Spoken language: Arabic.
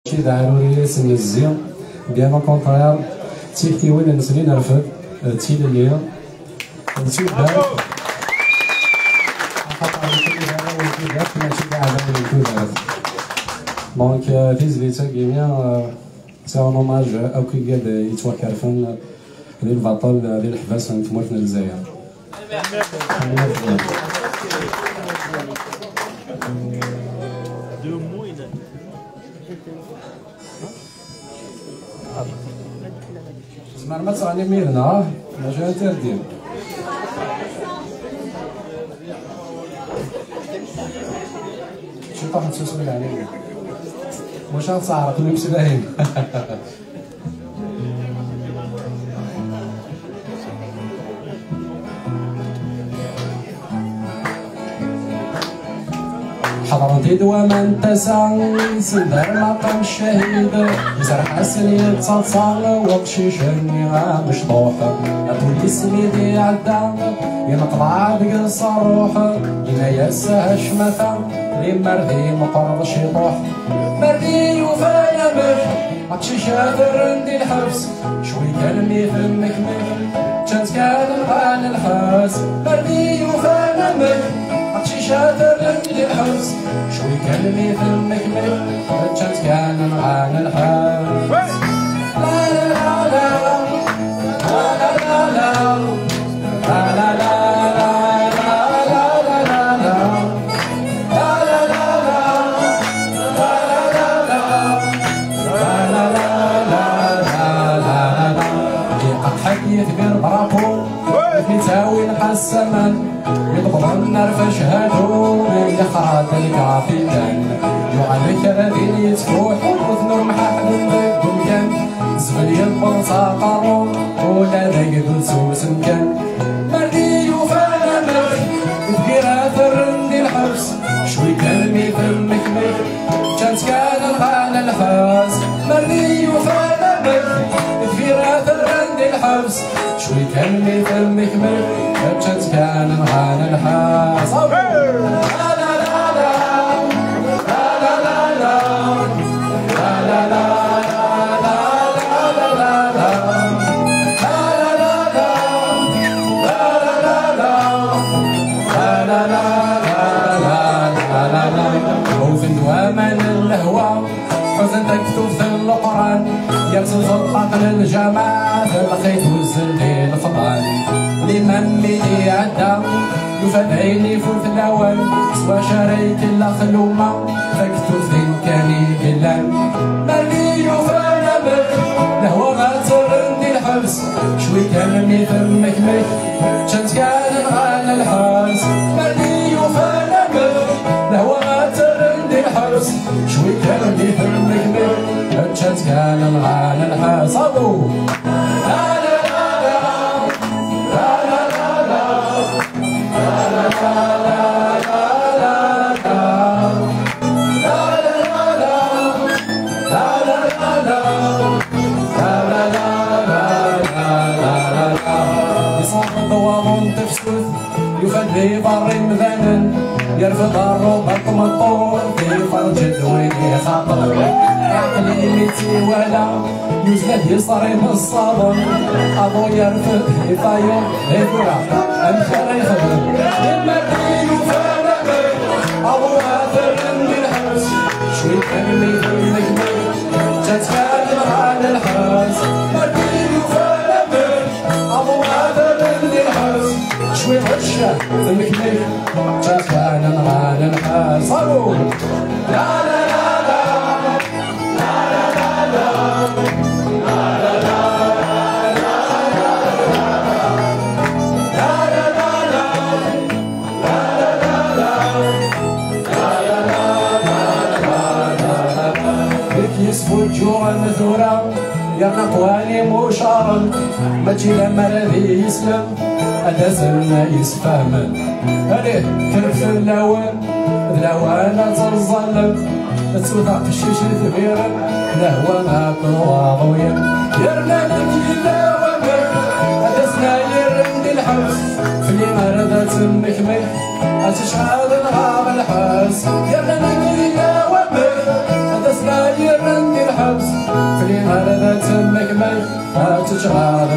شي ضروري سنزي بيان كونطرير تيكي وين نسني نرفد تيل اللي نشوف هذا دونك فيز فيتا كيميا سي ان اوماج او كي قاد يتوكرفن للبطل ديال الحباس في موطن الجزائر. زمان ما تغني ميرنا ماشي انتردين شي طاح تسمع عليه واش غتصعرق نمشي باين. حضرتي دوما تسع سندر مقام الشهيد يسرح حسن يتصل وقشيشني مشطوح البوليس ميدي عدا ينطلع دق الصاروح ينايا السهش مثا لي مردي مقرض شيطوح مردي وفايا مش عطشي شادر ندي الحبس شوي كلمي فمك مش كانت كان الغان الحاس مردي وفايا مش عطشي شادر ندي الحبس شوي كلمي فمك مش كانت كان الغان الحاس. لا لا لا لا لا لا لا لا لا يثبر برابو يتاوي الحسمان يضبط النار فشهادو يخرج الكابيتان يعلك ذي يتفوح وثنور محاحد ضد مكان زبل ينبر ساقرو ولا ذاك دلسوس مكان مردي وفانا مخ يثبر اثر ندي الحبس شوي كلمي فمك مخ كانت كان الغان الحاس مردي وفانا مخ يثبر اثر الحبس شوي كلمي فمك ملك كانت كان الغان الحاس. لا لا لا لا لا لا لا لا لا وفي الدوامن الهوى حزن تكتب في القران يرسل سلطة للجماعة في الخيط والزلدين الفطان الإمام ميدي عدا يوفد عيني فوت الأول سوا شريك الأخلومة فكتب فين كاني قلان مالي يوفانا بك لهو غاتر ندي الحبس شوي كلمي فمك مك كانت كان الغان الحاس مالي يوفانا بك لهو غاتر ندي الحبس شوي كلمي فمك مك كانت كان الغان الحاس. لا لا يفدي بري مذنن يرفض الربط مطور في فرج الدويني خاطر عقلي ميتي ولا يزلد يصري من الصابون ابو يرفض يطير يفرع امشي يخدم المدين وفانا ابو اثر من الحبس شوي كلمي فمك تتكلم عن الحبس مدين وفانا ابو اثر من الحبس شوي غشة فمك تتكلم عن الحبس. لا لا لا لا لا لا يسفو الجوع مثورا يرنا قواني مشارا ماشي لما الذي يسلم أدازلنا يسفهمن عليه كرف اللوان ذلوانا تظلم تسوثق الشيش ثبيرا لهو ما كواضويا يرنا نكيلا ومك أدازنا يرند الحبس في اللي مردت مكمل أتشعر الغاب الحاس يرنا نكيلا ومك أدازنا يرند سلي هذا تمك مي تشغال